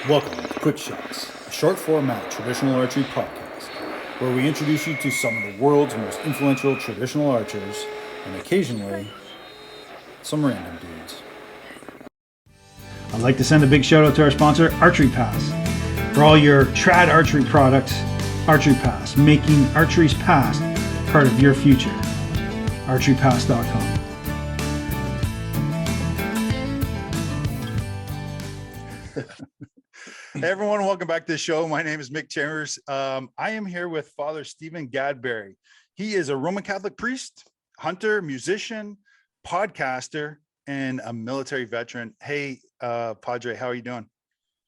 Welcome to Quick Shots, a short format traditional archery podcast, where we introduce you to some of the world's most influential traditional archers, and occasionally, some random dudes. I'd like to send a big shout out to our sponsor, Archery Pass. For all your trad archery products, Archery Pass, making archery's past part of your future. ArcheryPass.com. Hey everyone, welcome back to the show. My name is Mick Chambers. I am here with Father Stephen Gadberry. He is a Roman Catholic priest, hunter, musician, podcaster, and a military veteran. Hey, Padre, how are you doing?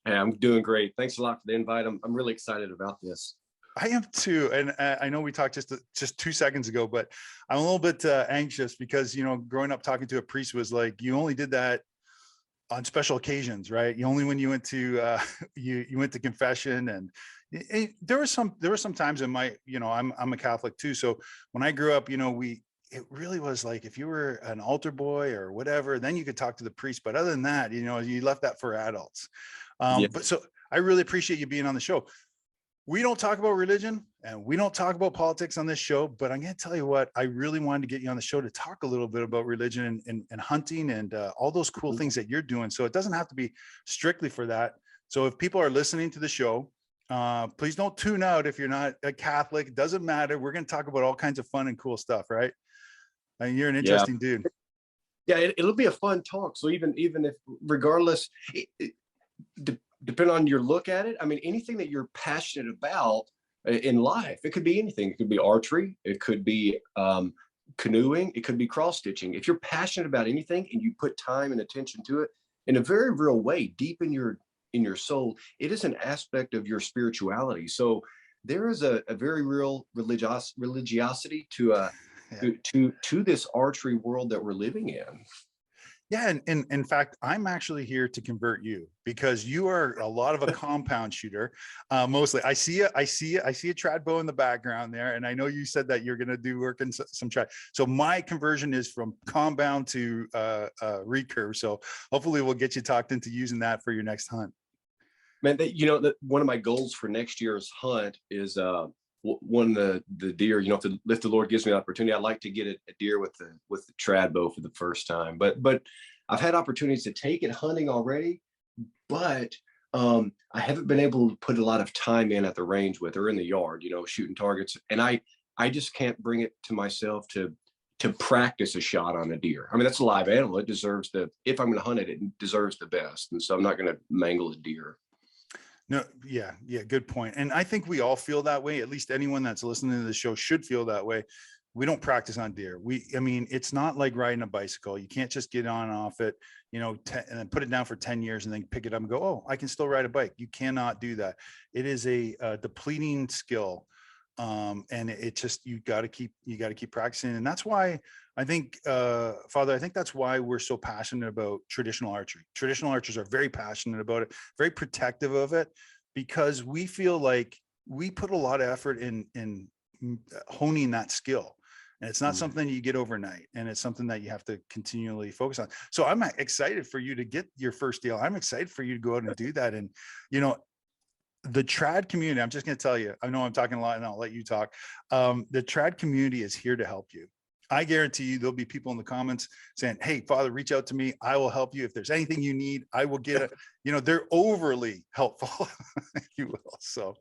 Hey, I'm doing great. Thanks a lot for the invite. I'm really excited about this. I am too, and I know we talked just 2 seconds ago, but I'm a little bit anxious because growing up talking to a priest was like you only did that on special occasions, right? You only when you went to you went to confession, and there were some times in my I'm a Catholic too, so when I grew up, it really was like if you were an altar boy or whatever, then you could talk to the priest, but other than that, you left that for adults. Yeah. But so I really appreciate you being on the show. We don't talk about religion and we don't talk about politics on this show, but I'm going to tell you what, I really wanted to get you on the show to talk a little bit about religion and hunting and all those cool things that you're doing. So it doesn't have to be strictly for that. So if people are listening to the show, please don't tune out if you're not a Catholic. It doesn't matter. We're going to talk about all kinds of fun and cool stuff, right? I mean, you're an interesting dude. Yeah, it'll be a fun talk. So even if, regardless, depending on your look at it, I mean, anything that you're passionate about in life, it could be anything. It could be archery, it could be canoeing, it could be cross stitching. If you're passionate about anything and you put time and attention to it in a very real way, deep in your soul, it is an aspect of your spirituality. So there is a very real religiosity to this archery world that we're living in. Yeah, and in fact, I'm actually here to convert you because you are a lot of a compound shooter. Mostly, I see a trad bow in the background there, and I know you said that you're going to do work in some trad. So my conversion is from compound to recurve. So hopefully, we'll get you talked into using that for your next hunt. Man, that one of my goals for next year's hunt is one of the deer. If the Lord gives me the opportunity, I'd like to get a deer with the trad bow for the first time. But I've had opportunities to take it hunting already, but I haven't been able to put a lot of time in at the range with or in the yard, shooting targets. And I just can't bring it to myself to practice a shot on a deer. I mean, that's a live animal. It deserves if I'm going to hunt it, it deserves the best. And so I'm not going to mangle a deer. No, yeah, good point. And I think we all feel that way. At least anyone that's listening to the show should feel that way. We don't practice on deer. I mean, it's not like riding a bicycle. You can't just get on and off it, and then put it down for 10 years and then pick it up and go, oh, I can still ride a bike. You cannot do that. It is a depleting skill. And it just, you got to keep practicing. And that's why I think, Father, I think that's why we're so passionate about traditional archery. Traditional archers are very passionate about it, very protective of it, because we feel like we put a lot of effort in honing that skill. And it's not something you get overnight, and it's something that you have to continually focus on. So I'm excited for you to get your first deal. I'm excited for you to go out and do that. And, the trad community, I'm just going to tell you, I know I'm talking a lot and I'll let you talk. The trad community is here to help you. I guarantee you there'll be people in the comments saying, hey, Father, reach out to me. I will help you. If there's anything you need, I will get it. They're overly helpful, if you will. So,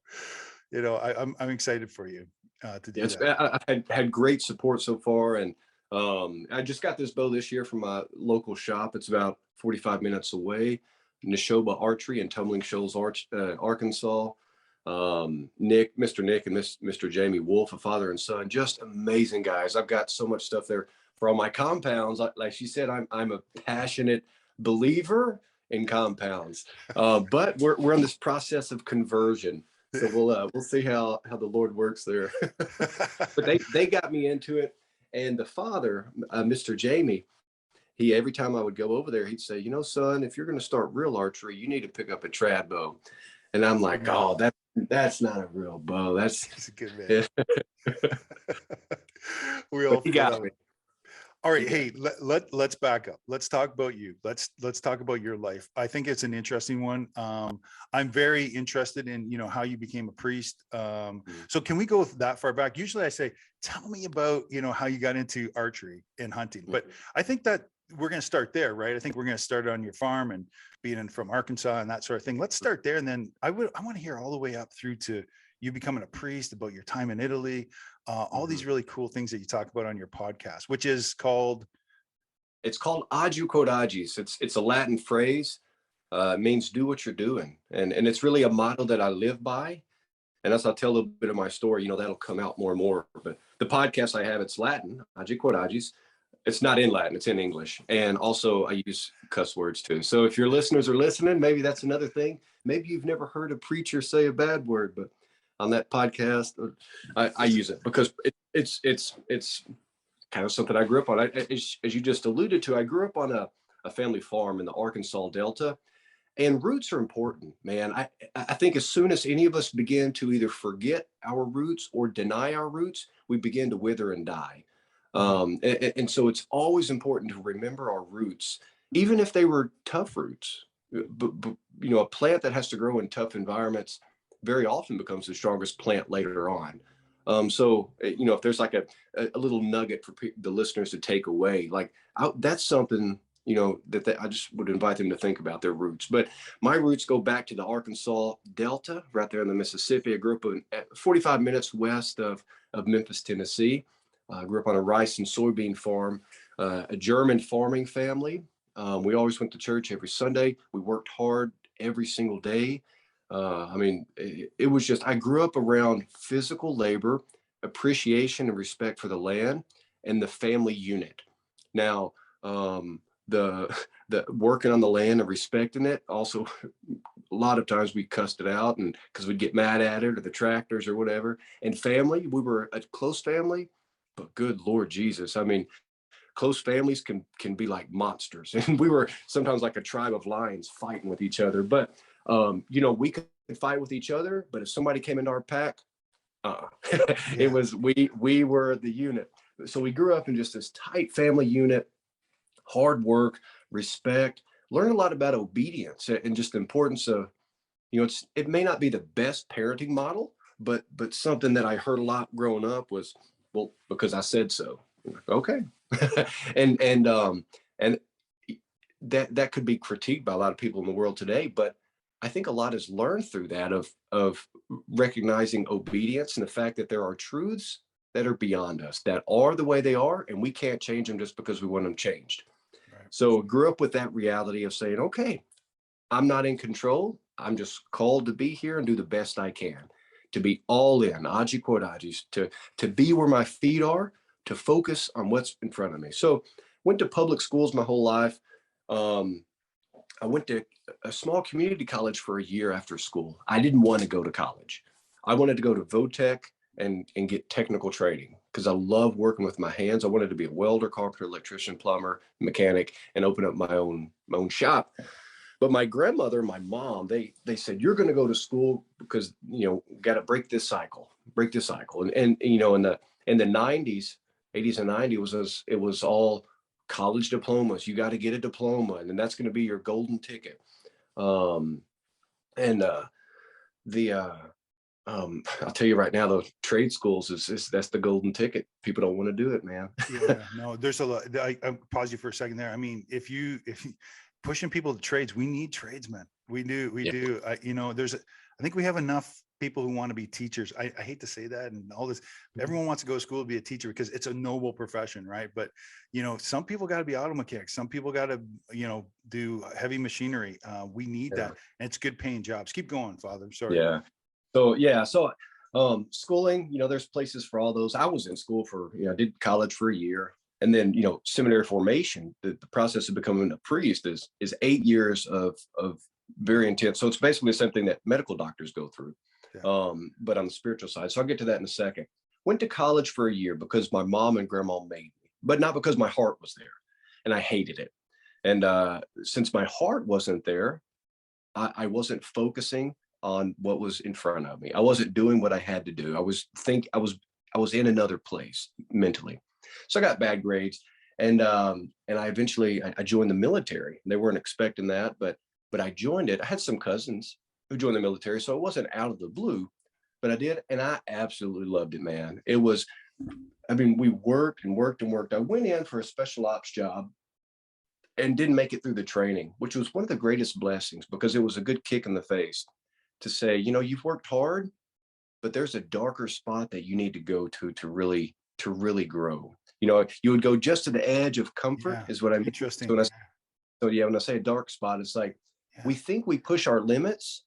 I'm excited for you to do that. I've had great support so far. And I just got this bow this year from my local shop. It's about 45 minutes away. Neshoba Archery in Tumbling Shoals, Arkansas. Mr. Nick and Mr. Jamie Wolf, a father and son, just amazing guys. I've got so much stuff there for all my compounds. Like she said, I'm a passionate believer in compounds, but we're in this process of conversion. So we'll see how the Lord works there. But they got me into it, and the father, Mr. Jamie, every time I would go over there, he'd say, son, if you're going to start real archery, you need to pick up a trad bow. And I'm like, oh, that's not a real bow. That's a good man. We all got me. All right. Yeah. Hey, let's back up. Let's talk about you. Let's talk about your life. I think it's an interesting one. I'm very interested in, how you became a priest. So can we go that far back? Usually I say, tell me about, how you got into archery and hunting. But I think that we're going to start there, right? I think we're going to start on your farm and being from Arkansas and that sort of thing. Let's start there. And then I want to hear all the way up through to you becoming a priest, about your time in Italy, all these really cool things that you talk about on your podcast, which is called. It's called Adu Quod Agis. It's a Latin phrase. It means do what you're doing. And it's really a motto that I live by. And as I'll tell a little bit of my story, that'll come out more and more. But the podcast I have, it's Latin, Adu Quod Agis. It's not in Latin, it's in English. And also I use cuss words too. So if your listeners are listening, maybe that's another thing. Maybe you've never heard a preacher say a bad word, but on that podcast, I use it because it's kind of something I grew up on. As you just alluded to, I grew up on a family farm in the Arkansas Delta, and roots are important, man. I think as soon as any of us begin to either forget our roots or deny our roots, we begin to wither and die. And so it's always important to remember our roots, even if they were tough roots. But a plant that has to grow in tough environments very often becomes the strongest plant later on. So, if there's like a little nugget for the listeners to take away, that's something, that I just would invite them to think about their roots. But my roots go back to the Arkansas Delta, right there in the Mississippi. I grew up 45 minutes west of Memphis, Tennessee. I grew up on a rice and soybean farm, a German farming family. We always went to church every Sunday. We worked hard every single day. It was just, I grew up around physical labor, appreciation and respect for the land, and the family unit. Now, the working on the land and respecting it, also a lot of times we cussed it out and because we'd get mad at it or the tractors or whatever. And family, we were a close family, but good Lord Jesus. Close families can be like monsters. And we were sometimes like a tribe of lions fighting with each other. But, we could fight with each other, but if somebody came into our pack, it was, we were the unit. So we grew up in just this tight family unit, hard work, respect, learn a lot about obedience and just the importance of, it may not be the best parenting model, but something that I heard a lot growing up was, well, because I said so. Okay. and that could be critiqued by a lot of people in the world today, but I think a lot is learned through that of recognizing obedience and the fact that there are truths that are beyond us, that are the way they are, and we can't change them just because we want them changed. Right. So grew up with that reality of saying, okay, I'm not in control. I'm just called to be here and do the best I can, to be all in, agi quod agis, to be where my feet are, to focus on what's in front of me. So went to public schools my whole life. I went to a small community college for a year after school. I didn't want to go to college. I wanted to go to Vodtech and get technical training because I love working with my hands. I wanted to be a welder, carpenter, electrician, plumber, mechanic, and open up my own shop. But my grandmother, my mom, they said, you're going to go to school because, got to break this cycle. And in the 90s, 80s and 90s, it was all college diplomas. You got to get a diploma, and then that's going to be your golden ticket. I'll tell you right now, the trade schools that's the golden ticket. People don't want to do it, man. Yeah, no, there's a lot. I pause you for a second there. If you pushing people to trades, we need tradesmen. We do. I think we have enough people who want to be teachers. I hate to say that and all this. Everyone wants to go to school to be a teacher because it's a noble profession, right? But some people got to be auto mechanics. Some people got to do heavy machinery. We need that, and it's good paying jobs. Keep going, Father. Sorry. Yeah. So schooling. There's places for all those. I was in school for I did college for a year. And then, seminary formation, the process of becoming a priest is 8 years of very intense. So it's basically the same thing that medical doctors go through, but on the spiritual side. So I'll get to that in a second. Went to college for a year because my mom and grandma made me, but not because my heart was there. And I hated it. And since my heart wasn't there, I wasn't focusing on what was in front of me. I wasn't doing what I had to do. I was in another place mentally. So I got bad grades. And I joined the military. They weren't expecting that, but I joined it. I had some cousins who joined the military, so it wasn't out of the blue, but I did, and I absolutely loved it, man. It was, I mean, we worked and worked and worked. I went in for a special ops job and didn't make it through the training, which was one of the greatest blessings, because it was a good kick in the face to say, you know, you've worked hard, but there's a darker spot that you need to go to really grow. You know, you would go just to the edge of comfort, Yeah. is what I mean. Interesting. So yeah, when I say a dark spot, it's like, we think we push our limits,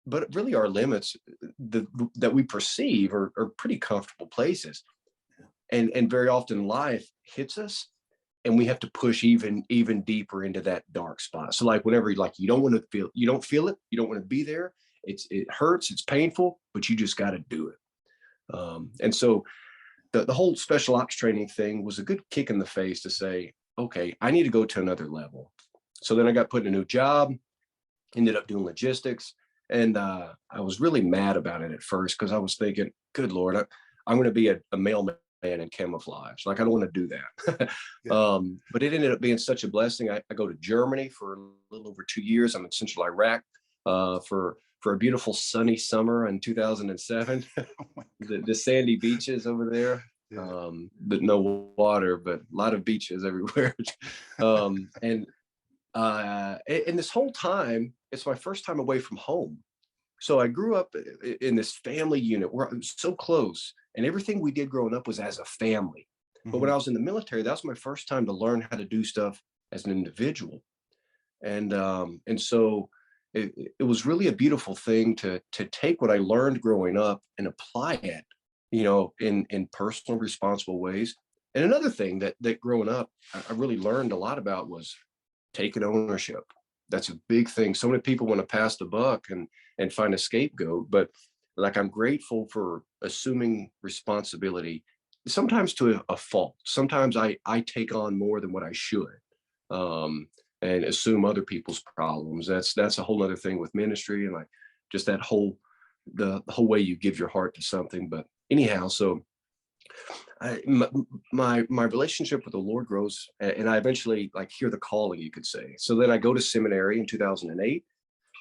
but really our limits that we perceive are pretty comfortable places. And very often life hits us and we have to push even deeper into that dark spot. So like whenever you don't want to feel, you don't feel it, you don't want to be there. It hurts, it's painful, but you just got to do it. And so the whole special ops training thing was a good kick in the face to say, okay, I need to go to another level. So then I got put in a new job, ended up doing logistics. And I was really mad about it at first, because I was thinking, good Lord, I'm going to be a mailman in camouflage. Like, I don't want to do that. But it ended up being such a blessing. I go to Germany for a little over 2 years. I'm in Central Iraq for a beautiful sunny summer in 2007. The sandy beaches over there, but no water, but a lot of beaches everywhere. And this whole time, it's my first time away from home. So I grew up in this family unit where I was so close, and everything we did growing up was as a family. But when I was in the military, that was my first time to learn how to do stuff as an individual. And so it was really a beautiful thing to take what I learned growing up and apply it, you know, in personal, responsible ways. And another thing that growing up, I really learned a lot about was taking ownership. That's a big thing. So many people want to pass the buck and find a scapegoat, but like, I'm grateful for assuming responsibility, sometimes to a fault. Sometimes I take on more than what I should, and assume other people's problems. That's a whole other thing with ministry, and like just that the whole way you give your heart to something. But anyhow, so my relationship with the Lord grows, and I eventually like hear the calling, you could say. So then I go to seminary in 2008,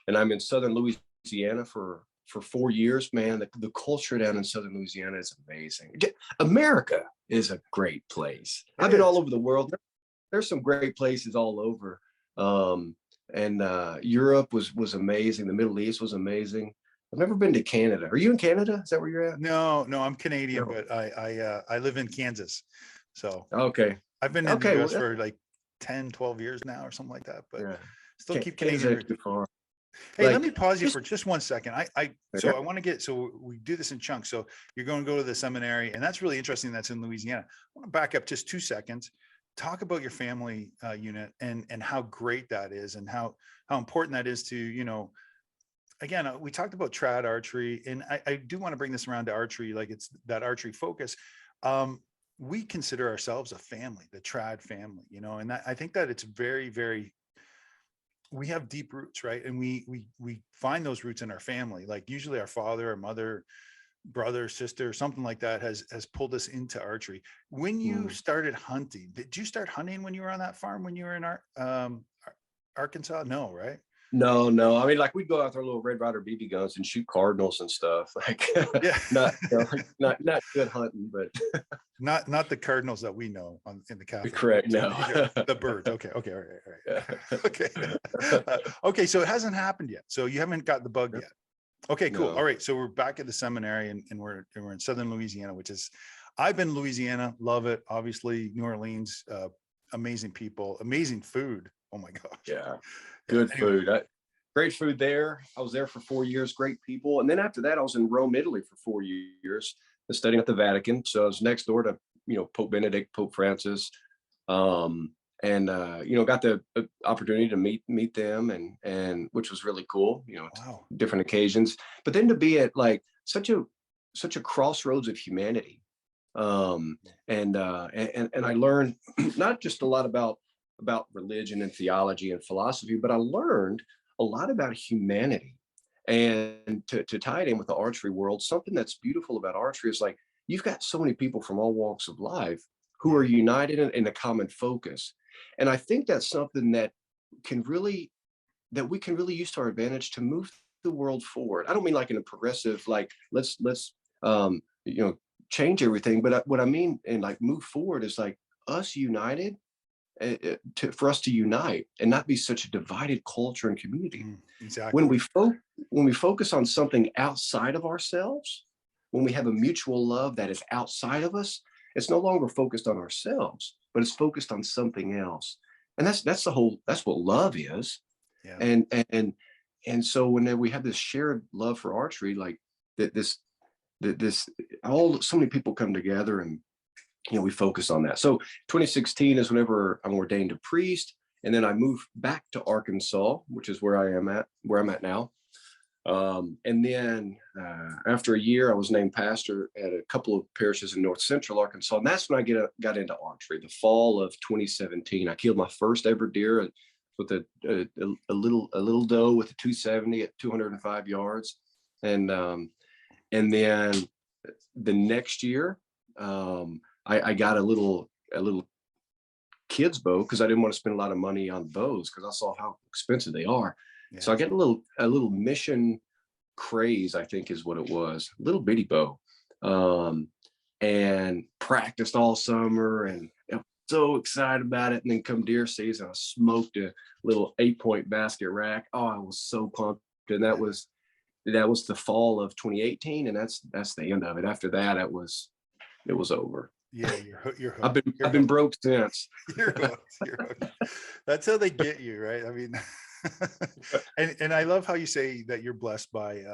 and I'm in Southern Louisiana for 4 years. Man, the culture down in Southern Louisiana is amazing. America is a great place. I've been all over the world. There's some great places all over. And Europe was amazing. The Middle East was amazing. I've never been to Canada. Are you in Canada? Is that where you're at? No, I'm Canadian, but I live in Kansas. So okay. I've been in the US for like 10, 12 years now or something like that, but still keep Canadian. Too far. Hey, let me pause you for just 1 second. So I want to get, so we do this in chunks. So you're going to go to the seminary, and that's really interesting. That's in Louisiana. I want to back up just 2 seconds. Talk about your family unit and how great that is, and how important that is to, you know, again, we talked about trad archery, and I do want to bring this around to archery. Like, it's that archery focus. We consider ourselves a family, the trad family, you know, and I think that it's very, very, we have deep roots, right? And we find those roots in our family. Like, usually our father, our mother, brother, sister, something like that has pulled us into archery. When you started hunting, did you start hunting when you were on that farm, when you were in Arkansas? No, right? No. I mean, like, we'd go out there little Red Ryder BB guns and shoot cardinals and stuff. Like, not good hunting, but not the cardinals that we know in the Catholic. Correct. No, the birds. Okay. All right. Okay. Okay. So it hasn't happened yet. So you haven't got the bug yet. Okay, cool. No. All right. So we're back at the seminary, and we're in Southern Louisiana, which is, I've been in Louisiana, love it. Obviously, New Orleans, amazing people, amazing food. Oh my gosh. Yeah. Good food. Great food there. I was there for 4 years, great people. And then after that, I was in Rome, Italy for 4 years, studying at the Vatican. So I was next door to, you know, Pope Benedict, Pope Francis. And you know, got the opportunity to meet them, and which was really cool, you know. Wow. Different occasions, but then to be at like such a crossroads of humanity. And I learned not just a lot about religion and theology and philosophy, but I learned a lot about humanity. And to tie it in with the archery world, something that's beautiful about archery is like, you've got so many people from all walks of life who are united in a common focus. And I think that's something that we can really use to our advantage to move the world forward. I don't mean like in a progressive, like let's change everything, but what I mean and like move forward is like us united, for us to unite and not be such a divided culture and community. Exactly. When we focus on something outside of ourselves, when we have a mutual love that is outside of us, it's no longer focused on ourselves, but it's focused on something else. And that's what love is. Yeah. And so when we have this shared love for archery, like so many people come together and, we focus on that. So 2016 is whenever I'm ordained a priest. And then I moved back to Arkansas, which is where I'm at now. And then after a year, I was named pastor at a couple of parishes in North Central Arkansas. And that's when I got into archery, the fall of 2017. I killed my first ever deer with a little doe with a 270 at 205 yards. And then the next year, I got a little kid's bow because I didn't want to spend a lot of money on bows because I saw how expensive they are. Yeah. So I got a little mission craze, I think is what it was, a little bitty bow, and practiced all summer and I'm so excited about it. And then come deer season, I smoked a little 8-point basket rack. Oh, I was so pumped. And that was the fall of 2018, and that's the end of it. After that, it was over. Yeah, you're hooked. I've been broke since. You're hooked. That's how they get you, right? I mean, and I love how you say that you're blessed by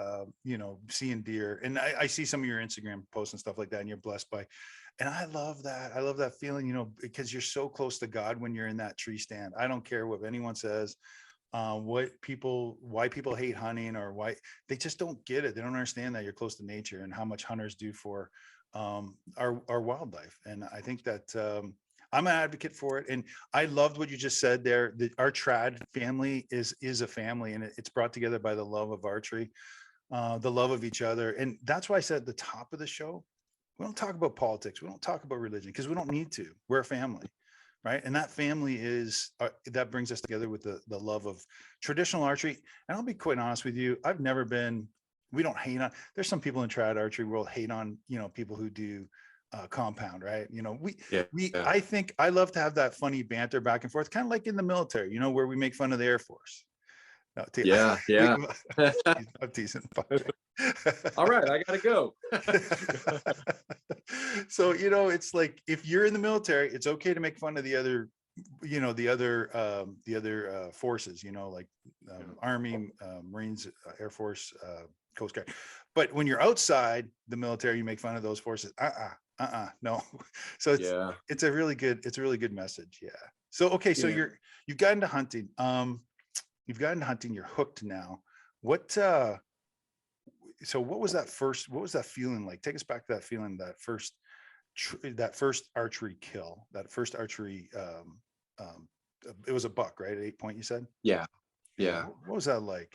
seeing deer. And I see some of your Instagram posts and stuff like that, and you're blessed by, and I love that. I love that feeling, because you're so close to God when you're in that tree stand. I don't care what anyone says, why people hate hunting or why they just don't get it. They don't understand that you're close to nature and how much hunters do for our wildlife. And I think that I'm an advocate for it. And I loved what you just said there, that our trad family is a family, and it's brought together by the love of archery, the love of each other. And that's why I said at the top of the show, we don't talk about politics, we don't talk about religion, because we don't need to. We're a family, right? And that family is that brings us together with the love of traditional archery. And I'll be quite honest with you, we don't hate on, there's some people in trad archery world hate on, people who do compound, right? I think I love to have that funny banter back and forth, kind of like in the military, where we make fun of the Air Force. No, yeah. I'm teasing. All right, I gotta go. So, it's like, if you're in the military, it's okay to make fun of the other forces, like Army, Marines, Air Force, Coast Guard. But when you're outside the military, you make fun of those forces. No. So it's a really good message. Yeah. So, okay. So you've gotten into hunting. You're hooked now. What was that feeling like? Take us back to that feeling, that first archery kill, that first archery, it was a buck, right? At 8-point, you said? Yeah. What was that like?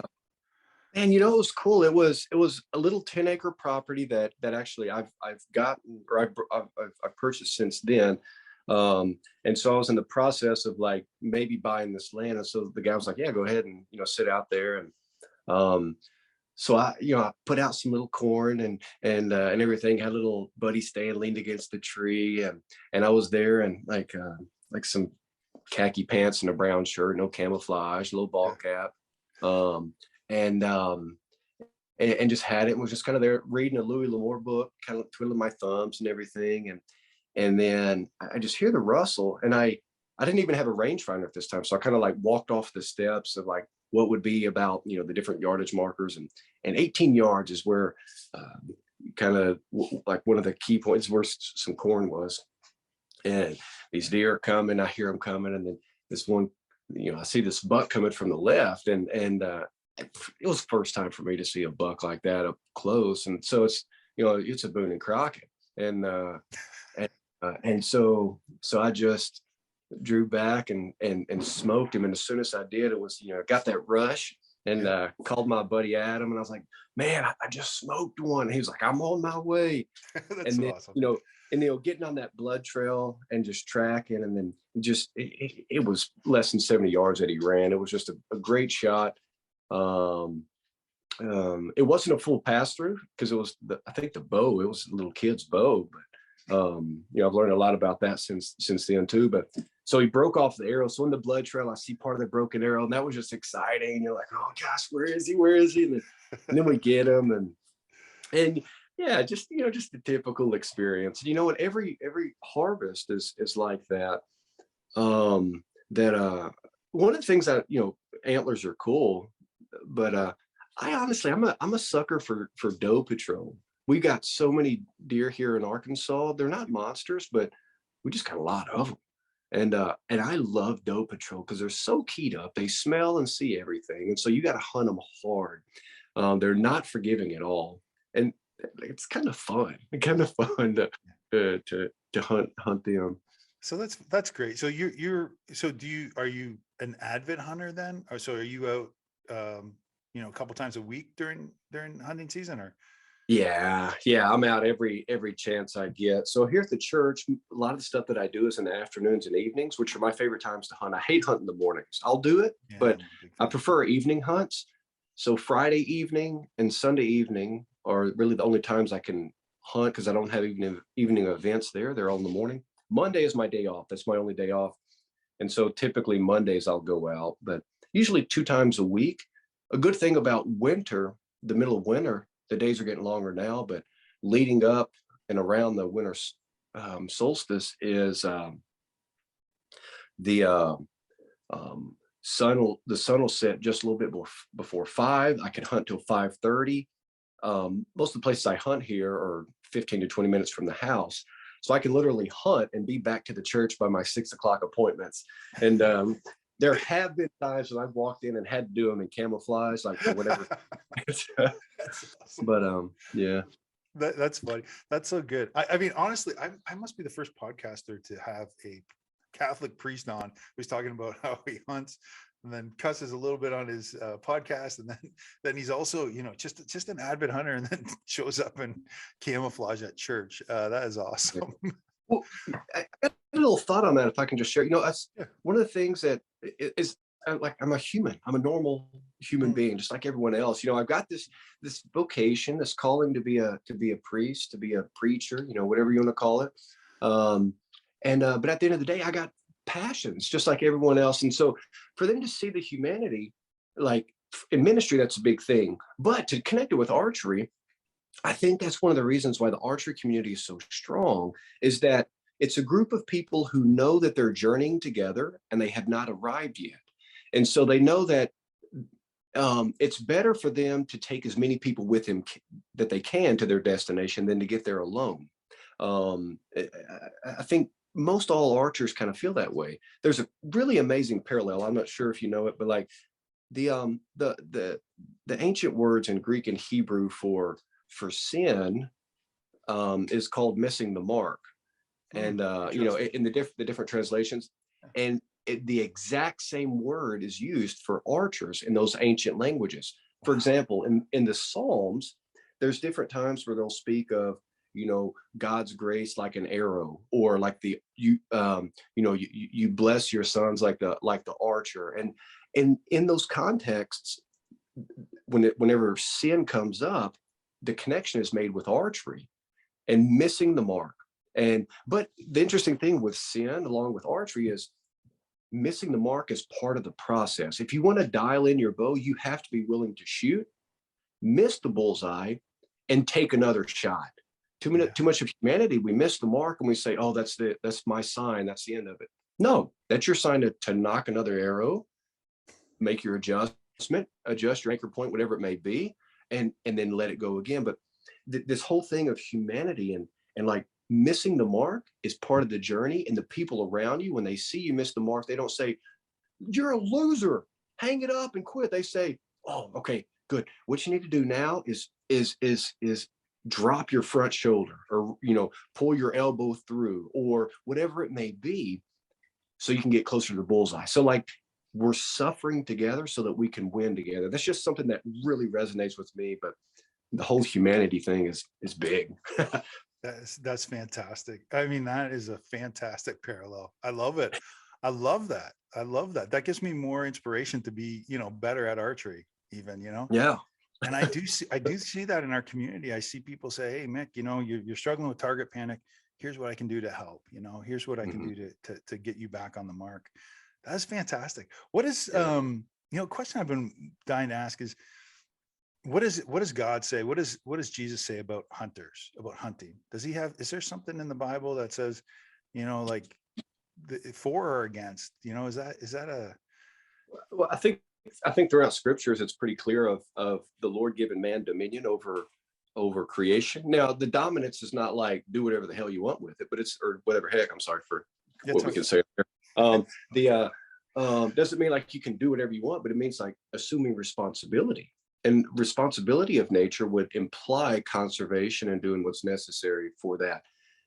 And it was cool. It was a little 10-acre property that actually I've gotten, or I've purchased since then. And so I was in the process of like maybe buying this land. And so the guy was like, yeah, go ahead and, sit out there. And, so I put out some little corn and everything, had a little buddy stand, leaned against the tree. And I was there and like some khaki pants and a brown shirt, no camouflage, little ball cap. And just had it and was just kind of there reading a Louis L'Amour book, kind of twiddling my thumbs and everything. And then I just hear the rustle, and I didn't even have a rangefinder at this time. So I kind of like walked off the steps of like what would be about, the different yardage markers, and 18 yards is where kind of like one of the key points where some corn was. And these deer are coming, I hear them coming. And then this one, I see this buck coming from the left, and it was the first time for me to see a buck like that up close. And so it's, it's a Boone and Crockett. And so I just drew back and smoked him. And as soon as I did, it was, got that rush and called my buddy Adam. And I was like, man, I just smoked one. And he was like, I'm on my way. That's and then, awesome. and getting on that blood trail and just tracking, and then just it was less than 70 yards that he ran. It was just a great shot. It wasn't a full pass through because it was I think the bow, it was a little kid's bow, but I've learned a lot about that since then too. But so he broke off the arrow. So in the blood trail, I see part of the broken arrow, and that was just exciting. You're like, oh gosh, where is he? And then we get him, and yeah, just just a typical experience. You know what? Every harvest is like that. One of the things that antlers are cool, but I honestly, I'm a sucker for doe patrol. We got so many deer here in Arkansas. They're not monsters, but we just got a lot of them. And I love doe patrol because they're so keyed up. They smell and see everything, and so you got to hunt them hard. They're not forgiving at all, and it's kind of fun. To hunt them. So that's great. So are you an avid hunter then? Or so are you out a couple times a week during hunting season, or? Yeah, I'm out every chance I get. So here at the church, a lot of the stuff that I do is in the afternoons and evenings, which are my favorite times to hunt. I hate hunting the mornings. I'll do it, but I prefer evening hunts. So Friday evening and Sunday evening are really the only times I can hunt because I don't have evening events there. They're all in the morning. Monday is my day off. That's my only day off. And so typically Mondays I'll go out, but usually 2 times a week. A good thing about winter, the middle of winter, the days are getting longer now, but leading up and around the winter solstice is the sun will set just a little bit before 5. I can hunt till 5:30. Most of the places I hunt here are 15 to 20 minutes from the house. So I can literally hunt and be back to the church by my 6 o'clock appointments. And there have been times when I've walked in and had to do them in camouflage, like whatever. That's awesome. But yeah. That's funny. That's so good. I mean, honestly, I must be the first podcaster to have a Catholic priest on who's talking about how he hunts and then cusses a little bit on his podcast, and then he's also just an avid hunter, and then shows up in camouflage at church. That is awesome. Well, I got a little thought on that, if I can just share. That's one of the things that is like, I'm a human. I'm a normal human being, just like everyone else. I've got this vocation, this calling to be a priest, to be a preacher, whatever you want to call it. But at the end of the day, I got passions just like everyone else. And so for them to see the humanity, like in ministry, that's a big thing. But to connect it with archery, I think that's one of the reasons why the archery community is so strong, is that it's a group of people who know that they're journeying together and they have not arrived yet. And so they know that it's better for them to take as many people with them that they can to their destination than to get there alone. I think most all archers kind of feel that way. There's a really amazing parallel. I'm not sure if you know it, but like the ancient words in Greek and Hebrew for sin is called missing the mark. And in the different translations, and the exact same word is used for archers in those ancient languages. For example, in the Psalms, there's different times where they'll speak of God's grace like an arrow, or like you bless your sons like the archer. And in those contexts, whenever sin comes up, the connection is made with archery and missing the mark. But the interesting thing with sin along with archery is missing the mark is part of the process. If you want to dial in your bow, you have to be willing to shoot, miss the bullseye, and take another shot. Too much of humanity, we miss the mark and we say, oh, that's my sign, that's the end of it. No, that's your sign to knock another arrow, make your adjustment, adjust your anchor point, whatever it may be, and then let it go again. But this whole thing of humanity and like missing the mark is part of the journey. And the people around you, when they see you miss the mark, they don't say, you're a loser, hang it up and quit. They say, oh, okay, good. What you need to do now is drop your front shoulder, or pull your elbow through, or whatever it may be, so you can get closer to the bullseye. So like, we're suffering together so that we can win together. That's just something that really resonates with me. But the whole humanity thing is big. That's fantastic. I mean, that is a fantastic parallel. I love it. I love that. I love that. That gives me more inspiration to be, better at archery even, Yeah. And I do see that in our community. I see people say, "Hey, Mick, you're struggling with target panic. Here's what I can do to help. Here's what I can do to get you back on the mark." That's fantastic. What is, question I've been dying to ask is, what does God say? What does Jesus say about hunters, about hunting? Is there something in the Bible that says, like for or against, is that a, Well, I think throughout scriptures, it's pretty clear of the Lord giving man dominion over creation. Now, the dominance is not like do whatever the hell you want with it, but or whatever heck. I'm sorry for what we can say there. Doesn't mean like you can do whatever you want, but it means like assuming responsibility. And responsibility of nature would imply conservation and doing what's necessary for that.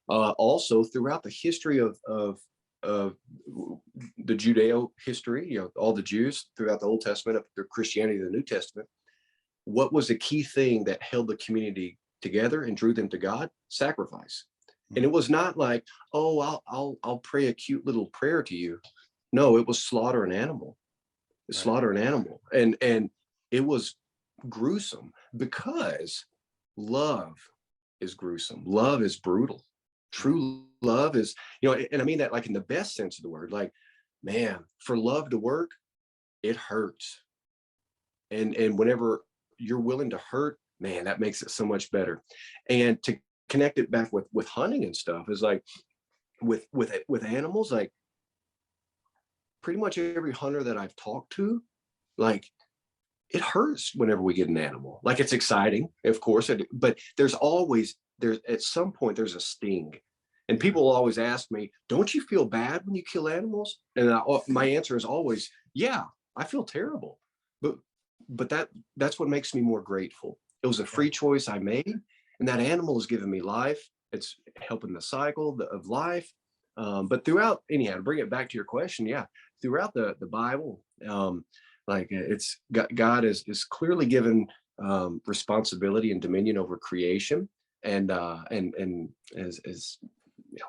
Also, throughout the history of the Judeo history, all the Jews throughout the Old Testament up through Christianity, the New Testament, what was the key thing that held the community together and drew them to God? Sacrifice. And it was not like, oh, I'll pray a cute little prayer to you. No, it was slaughter an animal. Right. Slaughter an animal. And it was gruesome because love is gruesome. Love is brutal. True love is, and I mean that like in the best sense of the word, like, man, for love to work, it hurts. And whenever you're willing to hurt, man, that makes it so much better. And to connect it back with hunting and stuff is like with animals, like pretty much every hunter that I've talked to, like it hurts whenever we get an animal. Like it's exciting, of course, but there's at some point there's a sting. And people will always ask me, don't you feel bad when you kill animals? And my answer is always, yeah, I feel terrible. But that's what makes me more grateful. It was a free choice I made, and that animal has given me life. It's helping the cycle of life. But throughout, anyhow, to bring it back to your question, yeah, throughout the Bible, like it's God is clearly given responsibility and dominion over creation, and as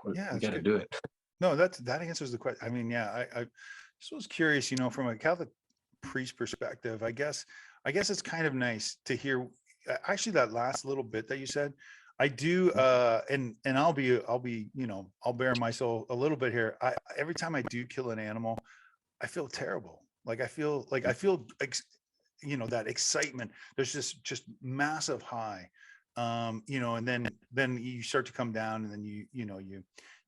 we got to do it. No, that answers the question. I mean, yeah, I just was curious, from a Catholic priest perspective. I guess it's kind of nice to hear actually that last little bit that you said. I do, and I'll bear my soul a little bit here. Every time I do kill an animal, I feel terrible. Like I feel that excitement. There's just massive high, and then you start to come down, and then you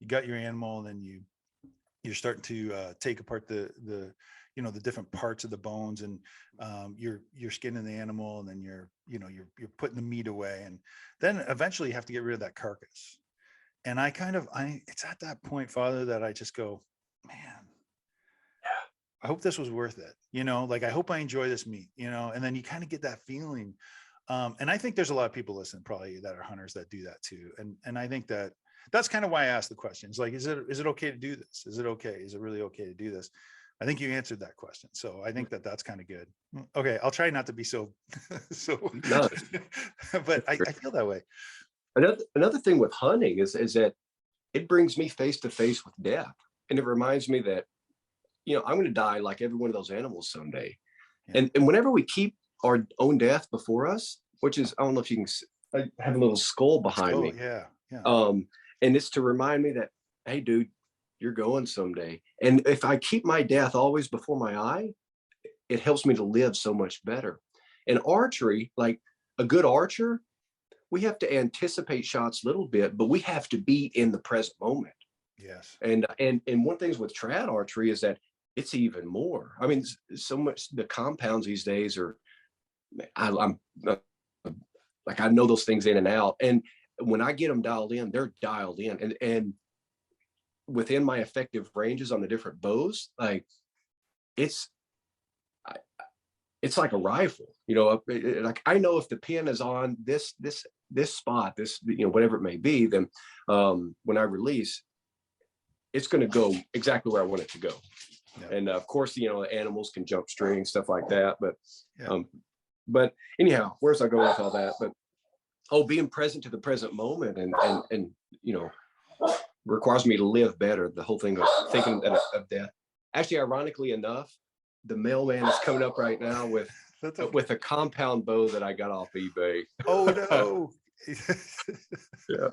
got your animal, and then you're starting to take apart the different parts of the bones, and you're skinning the animal, and then you're putting the meat away, and then eventually you have to get rid of that carcass. And it's at that point, Father, that I just go, man, I hope this was worth it. Like I hope I enjoy this meat, and then you kind of get that feeling. And I think there's a lot of people listening probably that are hunters that do that too. And I think that's kind of why I asked the questions. Like, is it okay to do this? Is it okay? Is it really okay to do this? I think you answered that question. So I think that's kind of good. Okay. I'll try not to be so, No. But I feel that way. Another thing with hunting is that it brings me face to face with death. And it reminds me that, I'm going to die like every one of those animals someday. Yeah. And whenever we keep our own death before us, which is, I don't know if you can, I have a little skull behind me. Yeah. And it's to remind me that, hey, dude, you're going someday. And if I keep my death always before my eye, it helps me to live so much better. And archery, like a good archer, we have to anticipate shots a little bit, but we have to be in the present moment. Yes. And one thing with trad archery is that it's even more. I mean, so much the compounds these days are, I'm like, I know those things in and out. And when I get them dialed in, they're dialed in. And within my effective ranges on the different bows, like it's like a rifle, like I know if the pin is on this spot, this, whatever it may be, then when I release, it's going to go exactly where I want it to go. Yeah. And of course, the animals can jump strings, stuff like that. But, but anyhow, where's I go with all that? But being present to the present moment, and you know, requires me to live better. The whole thing of thinking of death. Actually, ironically enough, the mailman is coming up right now with That's okay. with a compound bow that I got off eBay. Oh no. Yeah,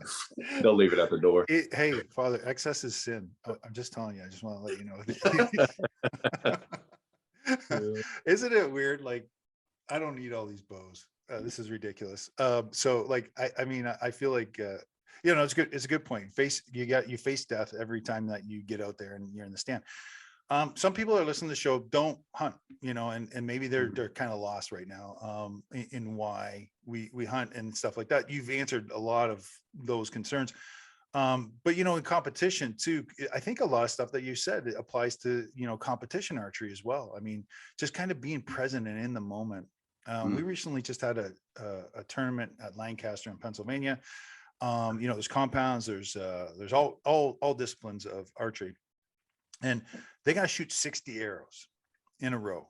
they'll leave it at the door. Hey, Father, excess is sin. I'm just telling you. I just want to let you know. Yeah. Isn't it weird? Like, I don't need all these bows. This is ridiculous. So like, I mean, I feel like, you know, it's good. It's a good point. You face death every time that you get out there and you're in the stand. Some people are listening to the show don't hunt, you know, and maybe they're kind of lost right now in why we hunt and stuff like that. You've answered a lot of those concerns. But, you know, in competition too, I think a lot of stuff that you said applies to, you know, competition archery as well. I mean, just kind of being present and in the moment. We recently just had a tournament at Lancaster in Pennsylvania. You know, there's compounds, there's all disciplines of archery, and they got to shoot 60 arrows in a row,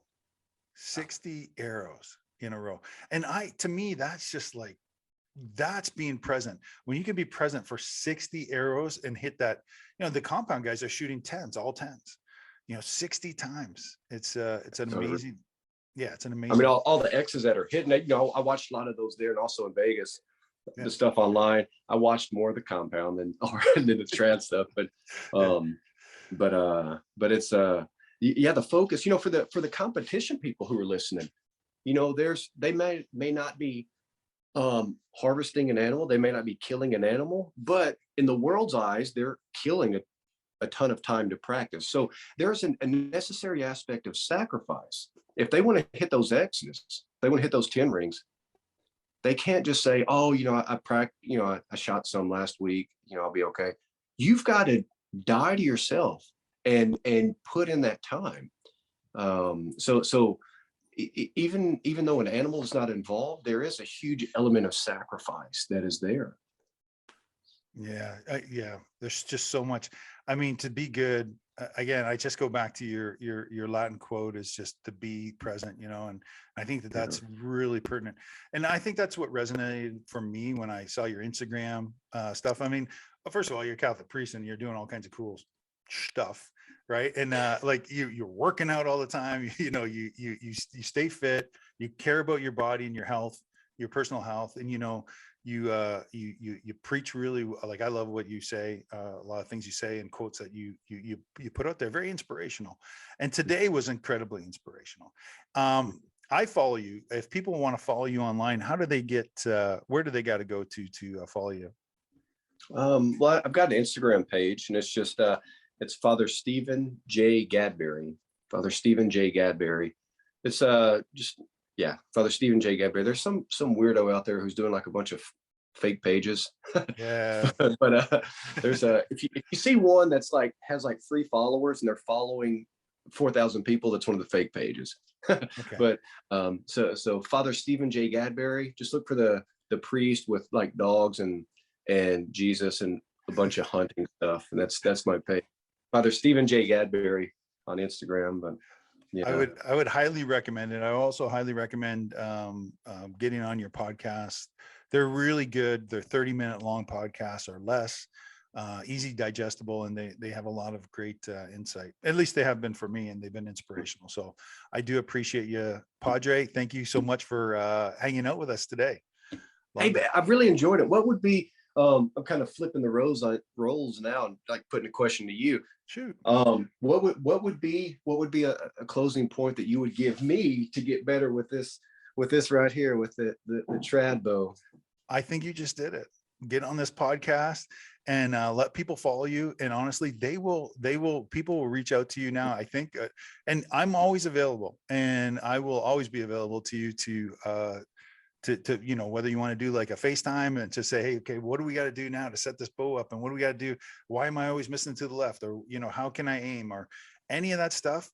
60 arrows in a row. And to me, that's just like, that's being present. When you can be present for 60 arrows and hit that, you know, the compound guys are shooting all tens, you know, 60 times. It's an amazing, yeah, it's an amazing. I mean, all the X's that are hitting it, you know, I watched a lot of those there, and also in Vegas, the stuff online. I watched more of the compound than the trad stuff, but it's yeah, the focus, you know, for the competition people who are listening, you know, they may not be harvesting an animal, they may not be killing an animal, but in the world's eyes, they're killing a ton of time to practice. So there's a necessary aspect of sacrifice. If they want to hit those X's, they want to hit those 10 rings, they can't just say, oh, you know, I shot some last week, you know, I'll be okay. You've got to die to yourself and put in that time. So even though an animal is not involved, there is a huge element of sacrifice that is there. Yeah. There's just so much. I mean, to be good, again, I just go back to your Latin quote is just to be present, you know, and I think that's really pertinent. And I think that's what resonated for me when I saw your Instagram stuff. I mean, first of all, you're a Catholic priest and you're doing all kinds of cool stuff, right? And like you're working out all the time, you know, you stay fit, you care about your body and your health, your personal health, and you know, you preach really, like, I love what you say, a lot of things you say and quotes that you put out there, very inspirational. And today was incredibly inspirational. I follow you. If people want to follow you online, how do they get where do they got to go to follow you? Well, I've got an Instagram page, and it's just it's Father Stephen J. Gadberry. Father Stephen J. Gadberry. It's just, yeah, Father Stephen J. Gadberry. There's some weirdo out there who's doing like a bunch of fake pages. Yeah. but there's if you see one that's like has like 3 followers and they're following 4,000 people, that's one of the fake pages. Okay. But so Father Stephen J. Gadberry, just look for the priest with like dogs and Jesus and a bunch of hunting stuff, and that's my page, Father Stephen J. Gadberry on Instagram. But yeah, I would highly recommend it. I also highly recommend getting on your podcast. They're really good. They're 30-minute long podcasts or less, easy digestible, and they have a lot of great insight. At least they have been for me, and they've been inspirational. So I do appreciate you, Padre. Thank you so much for hanging out with us today. Hey, I've really enjoyed it. What would be I'm kind of flipping the roles now and like putting a question to you. Shoot. What would be a closing point that you would give me to get better with this right here with the trad bow? I think you just did it. Get on this podcast and let people follow you. And honestly, people will reach out to you now, I think. And I'm always available, and I will always be available to you to you know, whether you want to do like a FaceTime and to say, hey, okay, what do we got to do now to set this bow up? And what do we got to do? Why am I always missing to the left? Or, you know, how can I aim, or any of that stuff?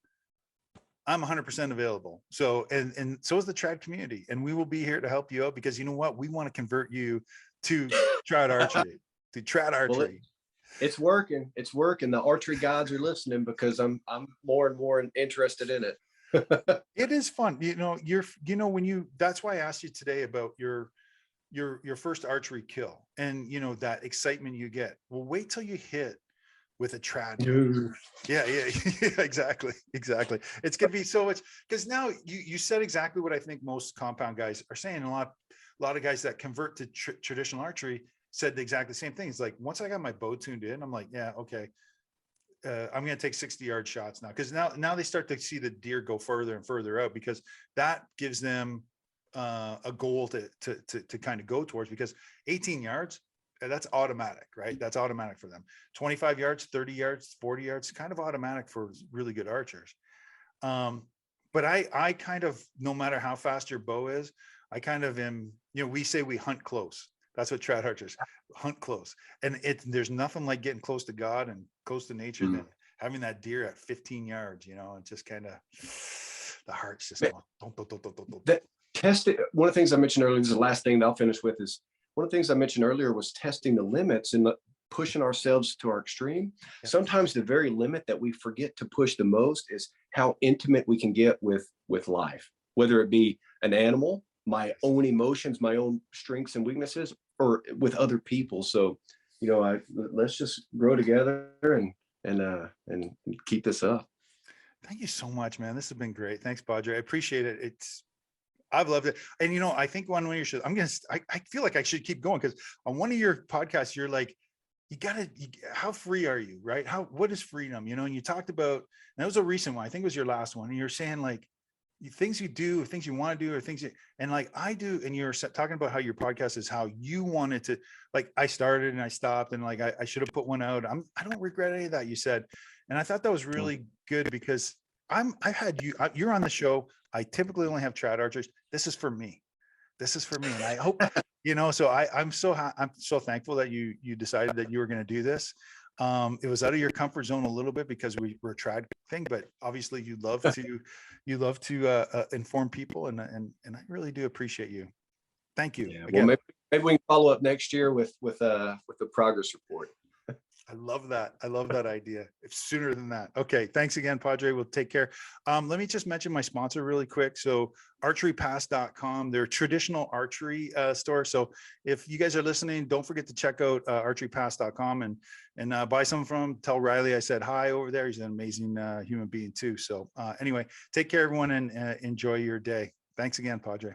I'm 100% available. So, and so is the trad community, and we will be here to help you out, because you know what? We want to convert you to trad archery, Well, it's working. The archery gods are listening, because I'm more and more interested in it. It is fun. You know, that's why I asked you today about your your first archery kill, and you know that excitement you get. Well, wait till you hit with a trad. Yeah, yeah, exactly. It's gonna be so much, because now you said exactly what I think most compound guys are saying. A lot of guys that convert to traditional archery said exactly the same thing. It's like, once I got my bow tuned in, I'm like, yeah, okay, I'm going to take 60-yard shots now, because now they start to see the deer go further and further out, because that gives them a goal to kind of go towards, because 18 yards, that's automatic, right? That's automatic for them. 25 yards, 30 yards, 40 yards, kind of automatic for really good archers. But I kind of, no matter how fast your bow is, I kind of am, you know, we say we hunt close. That's what trad archers hunt close. And there's nothing like getting close to God and close to nature than having that deer at 15 yards, you know, and just kind of the heart's just going, that testing. One of the things I mentioned earlier, this is the last thing that I'll finish with, is one of the things I mentioned earlier was testing the limits and pushing ourselves to our extreme. Yeah. Sometimes the very limit that we forget to push the most is how intimate we can get with life, whether it be an animal, my own emotions, my own strengths and weaknesses, or with other people. So, you know, let's just grow together and keep this up. Thank you so much, man. This has been great. Thanks, Padre. I appreciate it. I've loved it. And, you know, I think one of your shows, I feel like I should keep going, because on one of your podcasts, you're like, how free are you? Right? What is freedom? You know, and you talked about, and that was a recent one. I think it was your last one. And you're saying like, things you do, things you want to do, or things and like I do. And you're talking about how your podcast is how you wanted to, like, I started and I stopped, and like, I should have put one out. I don't regret any of that, you said. And I thought that was really good, because you're on the show. I typically only have trad archers. This is for me. And I hope, you know, so I'm so thankful that you decided that you were going to do this. It was out of your comfort zone a little bit, because we're a trad thing, but obviously you love to inform people, and I really do appreciate you. Thank you. Yeah, again. well, maybe we can follow up next year with the progress report. I love that. I love that idea. It's sooner than that. Okay. Thanks again, Padre. We'll take care. Let me just mention my sponsor really quick. So archerypass.com, they're a traditional archery store. So if you guys are listening, don't forget to check out archerypass.com and buy some from. Tell Riley I said hi over there. He's an amazing human being too. So anyway, take care, everyone, and enjoy your day. Thanks again, Padre.